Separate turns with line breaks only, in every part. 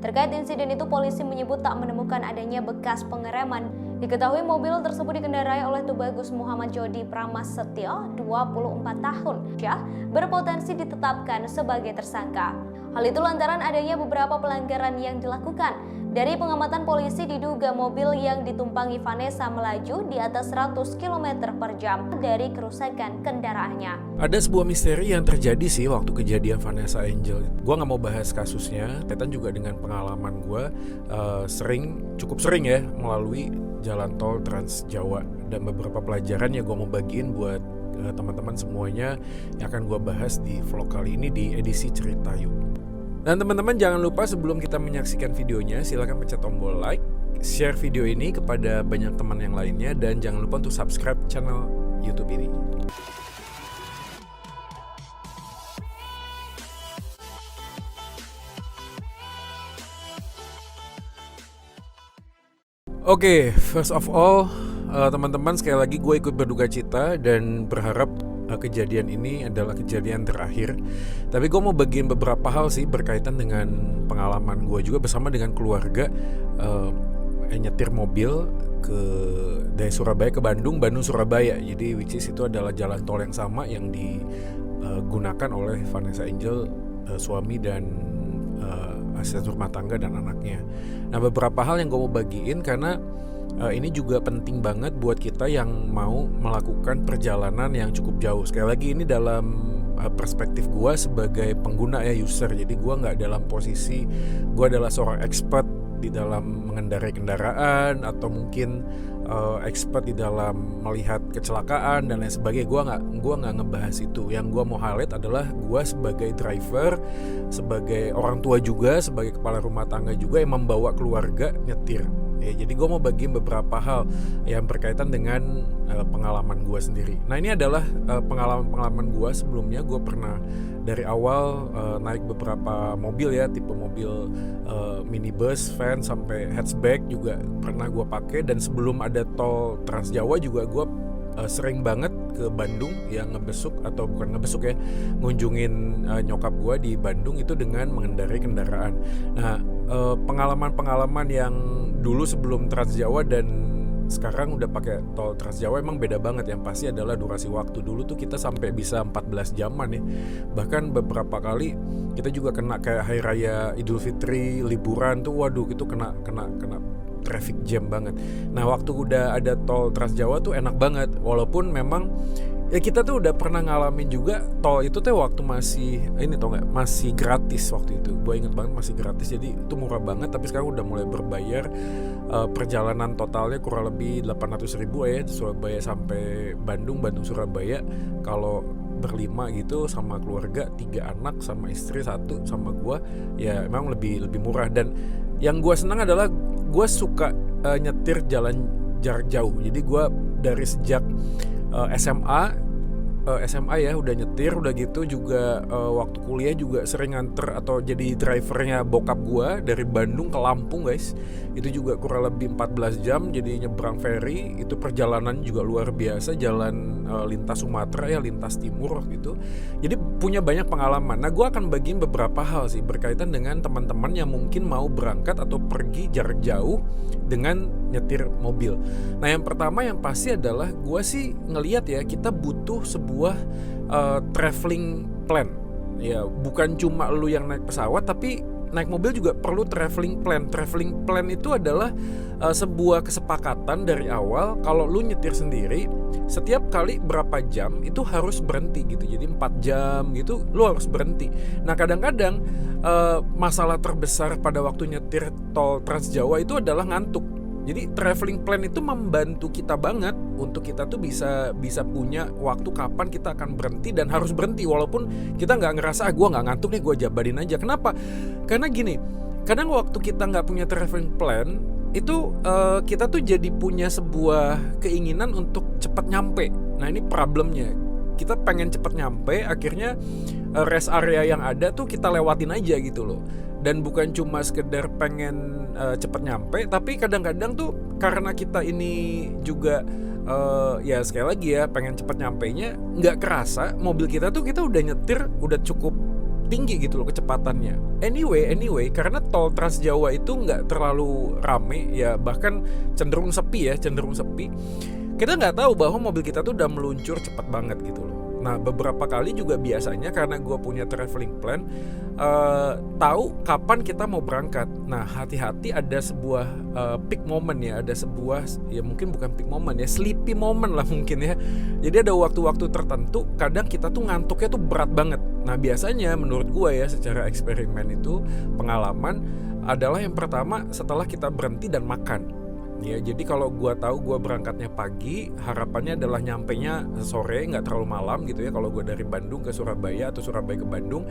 Terkait insiden itu, polisi menyebut tak menemukan adanya bekas pengereman. Diketahui mobil tersebut dikendarai oleh Tubagus Muhammad Jody Prasetyo, 24 tahun, berpotensi ditetapkan sebagai tersangka. Hal itu lantaran adanya beberapa pelanggaran yang dilakukan. Dari pengamatan polisi diduga mobil yang ditumpangi Vanessa melaju di atas 100 km per jam dari kerusakan kendaraannya.
Ada sebuah misteri yang terjadi sih waktu kejadian Vanessa Angel. Gue gak mau bahas kasusnya, kaitan juga dengan pengalaman gue cukup sering ya melalui jalan tol Trans Jawa. Dan beberapa pelajaran yang gue mau bagiin buat teman-teman semuanya yang akan gue bahas di vlog kali ini di edisi Cerita Yuk. Dan teman-teman jangan lupa sebelum kita menyaksikan videonya, silahkan pencet tombol like, share video ini kepada banyak teman yang lainnya, dan jangan lupa untuk subscribe channel YouTube ini. Oke, first of all, teman-teman sekali lagi gue ikut berduka cita dan berharap kejadian ini adalah kejadian terakhir. Tapi gue mau bagiin beberapa hal sih berkaitan dengan pengalaman gue juga bersama dengan keluarga nyetir mobil dari Surabaya ke Bandung, Surabaya. Jadi which is itu adalah jalan tol yang sama yang digunakan oleh Vanessa Angel, suami dan asisten rumah tangga dan anaknya. Nah, beberapa hal yang gue mau bagiin karena ini juga penting banget buat kita yang mau melakukan perjalanan yang cukup jauh. Sekali lagi ini dalam perspektif gue sebagai pengguna ya, user. Jadi gue gak dalam posisi gue adalah seorang expert di dalam mengendarai kendaraan atau mungkin expert di dalam melihat kecelakaan dan lain sebagainya. Gue nggak ngebahas itu. Yang gue mau highlight adalah gue sebagai driver, sebagai orang tua juga, sebagai kepala rumah tangga juga yang membawa keluarga nyetir. Ya, jadi gue mau bagiin beberapa hal yang berkaitan dengan pengalaman gue sendiri. Nah, ini adalah pengalaman gue sebelumnya. Gue pernah dari awal naik beberapa mobil ya, tipe mobil minibus, van sampai hatchback juga pernah gue pakai. Dan sebelum ada tol Trans Jawa juga gue sering banget ke Bandung yang ngunjungin nyokap gue di Bandung itu dengan mengendarai kendaraan. Nah, pengalaman-pengalaman yang dulu sebelum Trans Jawa dan sekarang udah pakai tol Trans Jawa emang beda banget. Yang pasti adalah durasi waktu. Dulu tuh kita sampai bisa 14 jaman ya. Bahkan beberapa kali kita juga kena kayak hari raya Idul Fitri, liburan tuh waduh itu kena traffic jam banget. Nah, waktu udah ada tol Trans Jawa tuh enak banget. Walaupun memang ya kita tuh udah pernah ngalamin juga tol itu tuh waktu masih gratis waktu itu. Gue inget banget masih gratis, jadi itu murah banget. Tapi sekarang udah mulai berbayar. Perjalanan totalnya kurang lebih 800.000 ya, Surabaya sampai Bandung Surabaya. Kalau berlima gitu sama keluarga, 3 anak sama istri 1 sama gue, ya emang lebih murah. Dan yang gue senang adalah gue suka nyetir jalan jarak jauh. Jadi gue dari sejak SMA ya udah nyetir, udah gitu juga waktu kuliah juga sering nganter atau jadi drivernya bokap gua dari Bandung ke Lampung guys. Itu juga kurang lebih 14 jam, jadi nyebrang ferry. Itu perjalanan juga luar biasa, jalan lintas Sumatera ya, lintas timur waktu itu. Jadi punya banyak pengalaman. Nah, gua akan bagiin beberapa hal sih berkaitan dengan teman-teman yang mungkin mau berangkat atau pergi jarak jauh dengan nyetir mobil. Nah, yang pertama yang pasti adalah gua sih ngelihat ya, kita butuh sebuah traveling plan. Ya, bukan cuma lu yang naik pesawat, tapi naik mobil juga perlu traveling plan. Traveling plan itu adalah sebuah kesepakatan dari awal. Kalau lu nyetir sendiri, setiap kali berapa jam itu harus berhenti gitu. Jadi 4 jam gitu lu harus berhenti. Nah, kadang-kadang masalah terbesar pada waktu nyetir tol Trans Jawa itu adalah ngantuk. Jadi traveling plan itu membantu kita banget untuk kita tuh bisa punya waktu kapan kita akan berhenti dan harus berhenti, walaupun kita nggak ngerasa gue nggak ngantuk nih, gue jabarin aja. Kenapa? Karena gini, kadang waktu kita nggak punya traveling plan itu kita tuh jadi punya sebuah keinginan untuk cepat nyampe. Nah, ini problemnya. Kita pengen cepat nyampe, akhirnya rest area yang ada tuh kita lewatin aja gitu loh. Dan bukan cuma sekedar pengen cepat nyampe, tapi kadang-kadang tuh karena kita ini juga ya sekali lagi ya pengen cepat nyampenya, nggak kerasa mobil kita tuh kita udah nyetir udah cukup tinggi gitu loh kecepatannya. Anyway, karena tol Trans Jawa itu nggak terlalu rame ya, bahkan cenderung sepi. Kita nggak tahu bahwa mobil kita tuh udah meluncur cepat banget gitu loh. Nah beberapa kali juga biasanya karena gue punya traveling plan, tahu kapan kita mau berangkat. Nah hati-hati ada sebuah peak moment ya, ada sebuah ya mungkin bukan peak moment ya, sleepy moment lah mungkin ya. Jadi ada waktu-waktu tertentu kadang kita tuh ngantuknya tuh berat banget. Nah biasanya menurut gue ya secara eksperimen itu pengalaman adalah yang pertama setelah kita berhenti dan makan. Ya, jadi kalau gue tahu gue berangkatnya pagi, harapannya adalah nyampenya sore, nggak terlalu malam gitu ya. Kalau gue dari Bandung ke Surabaya atau Surabaya ke Bandung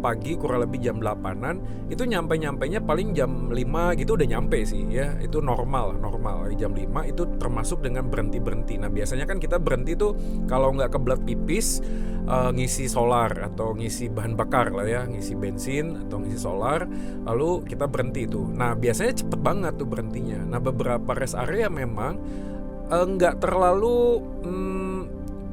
pagi kurang lebih jam 8-an, itu nyampenya paling jam 5 gitu udah nyampe sih ya. Itu normal jam 5 itu termasuk dengan berhenti. Nah biasanya kan kita berhenti tuh kalau nggak kebelat pipis, ngisi solar atau ngisi bahan bakar lah ya, ngisi bensin atau ngisi solar, lalu kita berhenti tuh. Nah biasanya cepet banget tuh berhentinya. Nah beberapa rest area memang nggak terlalu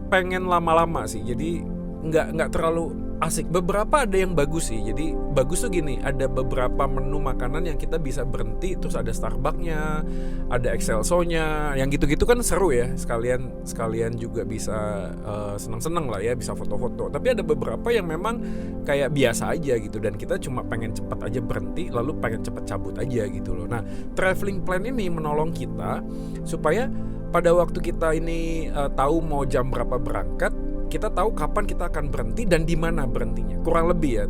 pengen lama-lama sih, jadi nggak terlalu asik. Beberapa ada yang bagus sih, jadi bagus tuh gini, ada beberapa menu makanan yang kita bisa berhenti, terus ada Starbucks-nya, ada Excelso-nya, yang gitu-gitu kan seru ya, sekalian juga bisa seneng-seneng lah ya, bisa foto-foto. Tapi ada beberapa yang memang kayak biasa aja gitu, dan kita cuma pengen cepat aja berhenti, lalu pengen cepat cabut aja gitu loh. Nah traveling plan ini menolong kita supaya pada waktu kita ini tahu mau jam berapa berangkat, kita tahu kapan kita akan berhenti dan di mana berhentinya. Kurang lebih.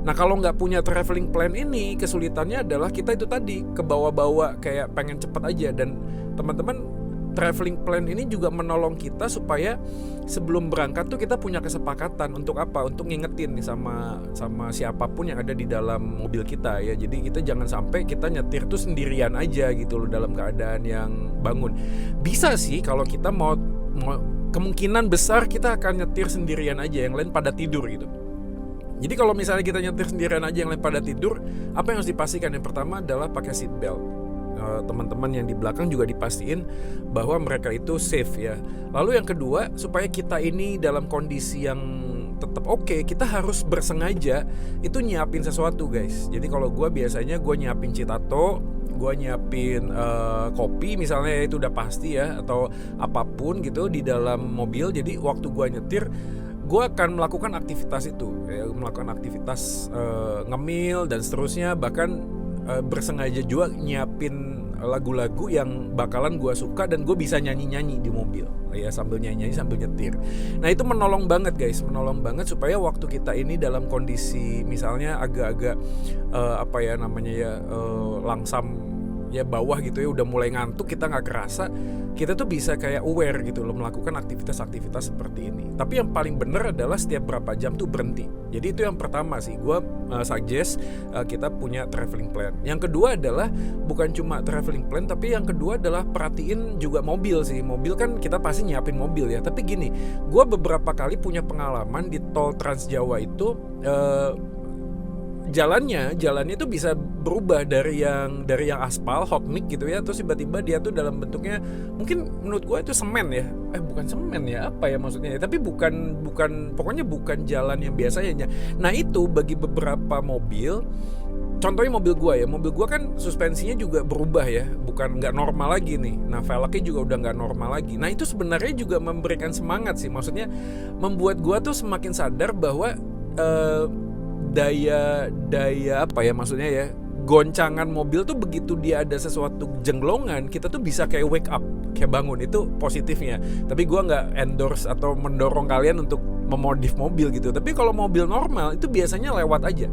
Nah kalau nggak punya traveling plan ini, kesulitannya adalah kita itu tadi kebawa-bawa kayak pengen cepet aja. Dan teman-teman, traveling plan ini juga menolong kita supaya sebelum berangkat tuh kita punya kesepakatan untuk apa? Untuk ngingetin nih sama siapapun yang ada di dalam mobil kita ya. Jadi kita jangan sampai kita nyetir tuh sendirian aja gitu loh dalam keadaan yang bangun. Bisa sih kalau kita mau kemungkinan besar kita akan nyetir sendirian aja, yang lain pada tidur gitu. Jadi kalau misalnya kita nyetir sendirian aja, yang lain pada tidur, apa yang harus dipastikan? Yang pertama adalah pakai seat belt. Teman-teman yang di belakang juga dipastiin bahwa mereka itu safe ya. Lalu yang kedua, supaya kita ini dalam kondisi yang tetap oke, kita harus bersengaja itu nyiapin sesuatu guys. Jadi kalau gue biasanya gue nyiapin citato, gue nyiapin kopi misalnya, itu udah pasti ya, atau apapun gitu di dalam mobil. Jadi waktu gue nyetir, gue akan melakukan aktivitas itu ya, melakukan aktivitas ngemil dan seterusnya. Bahkan bersengaja juga nyiapin lagu-lagu yang bakalan gue suka dan gue bisa nyanyi-nyanyi di mobil ya, sambil nyanyi-nyanyi sambil nyetir. Nah itu menolong banget guys, menolong banget supaya waktu kita ini dalam kondisi misalnya agak-agak langsam ya, bawah gitu ya, udah mulai ngantuk, kita nggak kerasa, kita tuh bisa kayak aware gitu loh melakukan aktivitas-aktivitas seperti ini. Tapi yang paling bener adalah setiap berapa jam tuh berhenti. Jadi itu yang pertama sih, gue suggest kita punya traveling plan. Yang kedua adalah bukan cuma traveling plan, tapi yang kedua adalah perhatiin juga mobil sih. Mobil kan kita pasti nyiapin mobil ya. Tapi gini, gue beberapa kali punya pengalaman di tol Trans Jawa itu, jalannya itu bisa berubah dari yang aspal hot mix gitu ya, terus tiba-tiba dia tuh dalam bentuknya mungkin menurut gue itu semen ya, bukan semen ya, apa ya maksudnya ya, tapi bukan pokoknya bukan jalan yang biasanya. Nah itu bagi beberapa mobil, contohnya mobil gue kan suspensinya juga berubah ya, bukan nggak normal lagi nih. Nah velgnya juga udah nggak normal lagi. Nah itu sebenarnya juga memberikan semangat sih, maksudnya membuat gue tuh semakin sadar bahwa daya apa ya maksudnya ya, goncangan mobil tuh begitu dia ada sesuatu jenglongan, kita tuh bisa kayak wake up, kayak bangun. Itu positifnya. Tapi gue nggak endorse atau mendorong kalian untuk memodif mobil gitu. Tapi kalau mobil normal itu biasanya lewat aja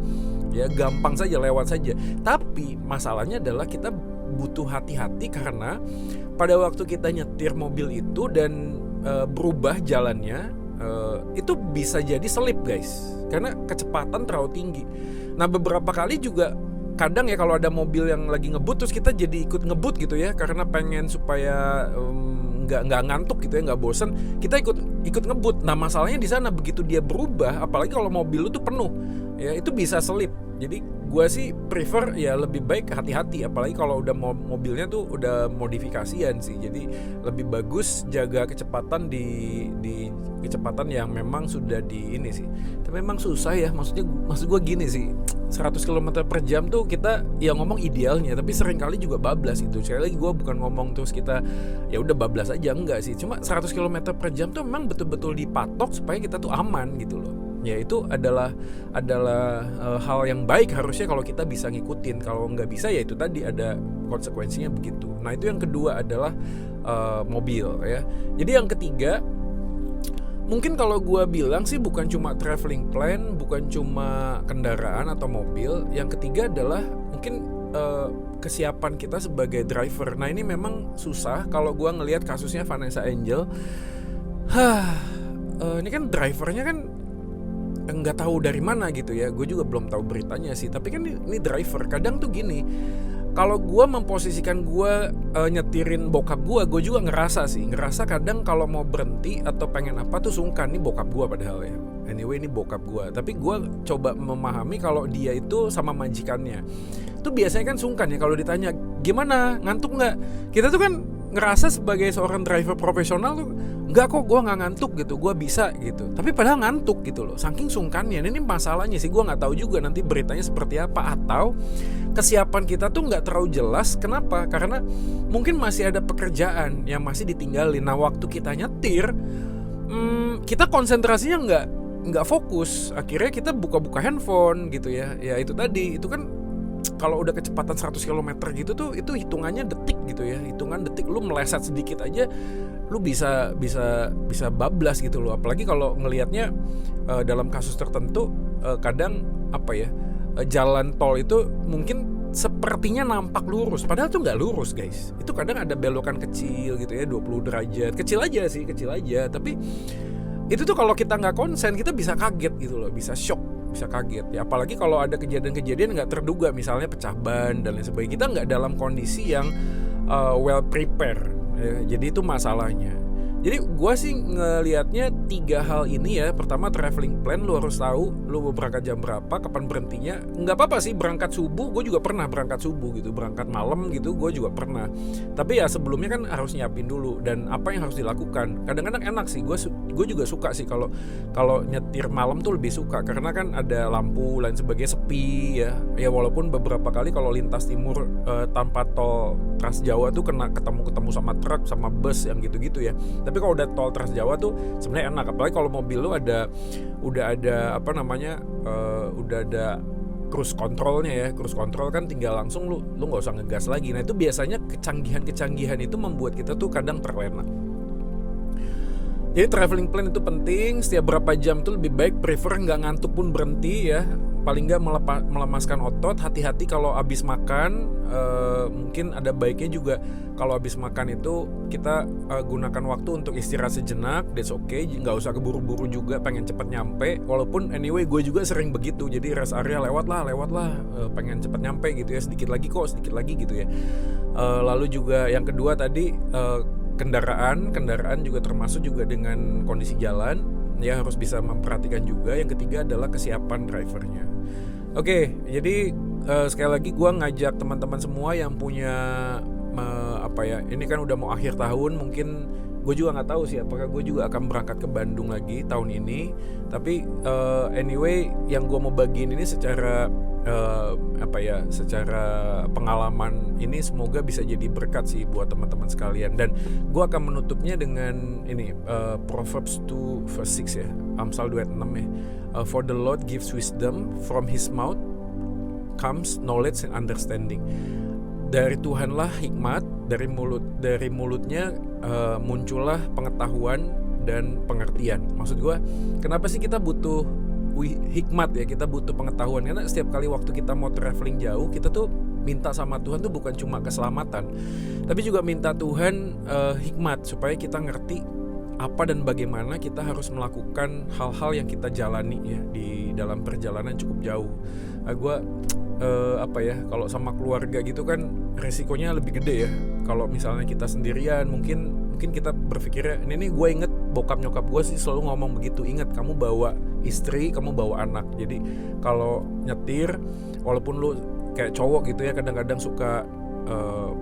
ya, gampang saja, lewat saja. Tapi masalahnya adalah kita butuh hati-hati karena pada waktu kita nyetir mobil itu dan berubah jalannya, itu bisa jadi selip guys, karena kecepatan terlalu tinggi. Nah beberapa kali juga kadang ya kalau ada mobil yang lagi ngebut terus kita jadi ikut ngebut gitu ya, karena pengen supaya nggak ngantuk gitu ya, nggak bosen, kita ikut ngebut. Nah masalahnya di sana begitu dia berubah, apalagi kalau mobil lu tuh penuh ya, itu bisa selip. Jadi gue sih prefer ya lebih baik hati-hati, apalagi kalau udah mobilnya tuh udah modifikasian sih. Jadi lebih bagus jaga kecepatan di kecepatan yang memang sudah di ini sih. Tapi memang susah ya, maksud gue gini sih, 100 km per jam tuh kita ya ngomong idealnya, tapi seringkali juga bablas itu. Sekali lagi gue bukan ngomong terus kita ya udah bablas aja, enggak sih. Cuma 100 km per jam tuh memang betul-betul dipatok supaya kita tuh aman gitu loh. Ya itu adalah hal yang baik harusnya kalau kita bisa ngikutin. Kalau nggak bisa ya itu tadi ada konsekuensinya begitu. Nah itu yang kedua adalah mobil ya. Jadi yang ketiga, mungkin kalau gue bilang sih bukan cuma traveling plan, bukan cuma kendaraan atau mobil. Yang ketiga adalah mungkin kesiapan kita sebagai driver. Nah ini memang susah kalau gue ngelihat kasusnya Vanessa Angel. Ini kan drivernya kan nggak tahu dari mana gitu ya. Gue juga belum tahu beritanya sih. Tapi kan ini driver. Kadang tuh gini, kalau gue memposisikan gue nyetirin bokap gue juga ngerasa kadang kalau mau berhenti atau pengen apa tuh sungkan. Ini bokap gue padahal ya. Anyway ini bokap gue. Tapi gue coba memahami kalau dia itu sama majikannya. Tuh biasanya kan sungkan ya kalau ditanya gimana, ngantuk nggak? Kita tuh kan ngerasa sebagai seorang driver profesional tuh enggak kok, gue nggak ngantuk gitu, gue bisa gitu. Tapi padahal ngantuk gitu loh, saking sungkannya. Ini masalahnya sih, gue nggak tahu juga nanti beritanya seperti apa, atau kesiapan kita tuh nggak terlalu jelas. Kenapa? Karena mungkin masih ada pekerjaan yang masih ditinggalin. Nah waktu kita nyetir, kita konsentrasinya nggak fokus. Akhirnya kita buka-buka handphone gitu ya. Ya itu tadi, itu kan kalau udah kecepatan 100 km gitu tuh itu hitungannya detik gitu ya. Hitungan detik, lu meleset sedikit aja lu bisa bablas gitu loh. Apalagi kalau ngelihatnya dalam kasus tertentu kadang apa ya, jalan tol itu mungkin sepertinya nampak lurus padahal tuh nggak lurus guys. Itu kadang ada belokan kecil gitu ya, 20 derajat, kecil aja. Tapi itu tuh kalau kita nggak konsen kita bisa kaget gitu loh, bisa shock, bisa kaget ya. Apalagi kalau ada kejadian-kejadian nggak terduga, misalnya pecah ban dan lain sebagainya, kita nggak dalam kondisi yang well prepare ya. Jadi itu masalahnya. Jadi gue sih ngelihatnya 3 hal ini ya. Pertama, traveling plan, lu harus tahu lu mau berangkat jam berapa, kapan berhentinya. Nggak apa-apa sih berangkat subuh, gue juga pernah berangkat subuh gitu, berangkat malam gitu gue juga pernah. Tapi ya sebelumnya kan harus nyiapin dulu dan apa yang harus dilakukan. Kadang-kadang enak sih, gue juga suka sih kalau nyetir malam tuh lebih suka, karena kan ada lampu lain sebagainya, sepi ya. Ya walaupun beberapa kali kalau lintas timur tanpa tol Trans Jawa tuh ketemu sama truk sama bus yang gitu-gitu ya. Tapi kalau udah tol Trans Jawa tuh sebenarnya enak, apalagi kalau mobil lu udah ada apa namanya, udah ada cruise controlnya ya. Cruise control kan tinggal langsung lu nggak usah ngegas lagi. Nah itu biasanya kecanggihan itu membuat kita tuh kadang terlena. Jadi traveling plan itu penting. Setiap berapa jam tuh lebih baik prefer nggak ngantuk pun berhenti ya. Paling nggak melemaskan otot. Hati-hati kalau habis makan. Mungkin ada baiknya juga kalau habis makan itu kita gunakan waktu untuk istirahat sejenak. That's okay. Nggak usah keburu-buru juga pengen cepet nyampe. Walaupun anyway gue juga sering begitu. Jadi rest area lewat lah. Pengen cepet nyampe gitu ya. Sedikit lagi gitu ya. Lalu juga yang kedua tadi, kendaraan juga termasuk juga dengan kondisi jalan ya, harus bisa memperhatikan juga. Yang ketiga adalah kesiapan drivernya. Oke, jadi sekali lagi gue ngajak teman-teman semua yang punya ini kan udah mau akhir tahun, mungkin gue juga nggak tahu sih apakah gue juga akan berangkat ke Bandung lagi tahun ini. Tapi anyway, yang gue mau bagiin ini secara secara pengalaman ini semoga bisa jadi berkat sih buat teman-teman sekalian. Dan gue akan menutupnya dengan ini, Proverbs 2 verse 6 ya, Amsal 2:6 ya. For the Lord gives wisdom, from his mouth comes knowledge and understanding. Dari Tuhanlah hikmat, dari mulutnya muncullah pengetahuan dan pengertian. Maksud gue, kenapa sih kita butuh hikmat ya, kita butuh pengetahuan? Karena setiap kali waktu kita mau traveling jauh, kita tuh minta sama Tuhan tuh bukan cuma keselamatan, tapi juga minta Tuhan hikmat supaya kita ngerti apa dan bagaimana kita harus melakukan hal-hal yang kita jalani ya di dalam perjalanan cukup jauh. Gue kalau sama keluarga gitu kan resikonya lebih gede ya. Kalau misalnya kita sendirian, mungkin kita berpikirnya ini gue inget bokap nyokap gue sih selalu ngomong begitu, ingat kamu bawa istri, kamu bawa anak. Jadi kalau nyetir, walaupun lu kayak cowok gitu ya, kadang-kadang suka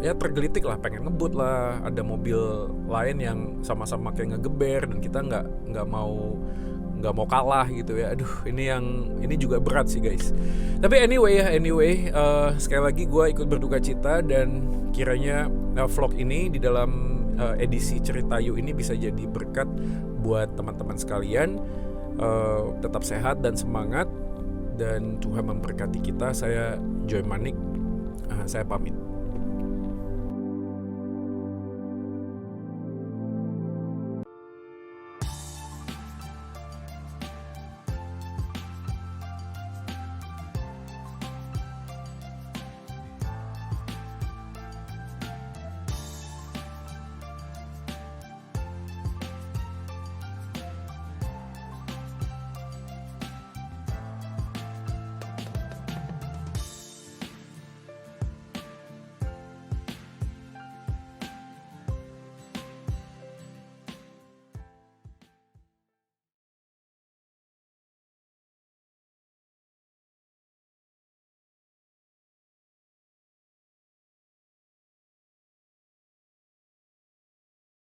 ya tergelitik lah, pengen ngebut lah, ada mobil lain yang sama-sama kayak ngegeber dan kita nggak mau kalah gitu ya. Aduh, ini juga berat sih guys. Tapi anyway, sekali lagi gue ikut berduka cita, dan kiranya vlog ini di dalam edisi Cerita Yuk ini bisa jadi berkat buat teman-teman sekalian. Tetap sehat dan semangat, dan Tuhan memberkati kita. Saya Joy Manik, saya pamit.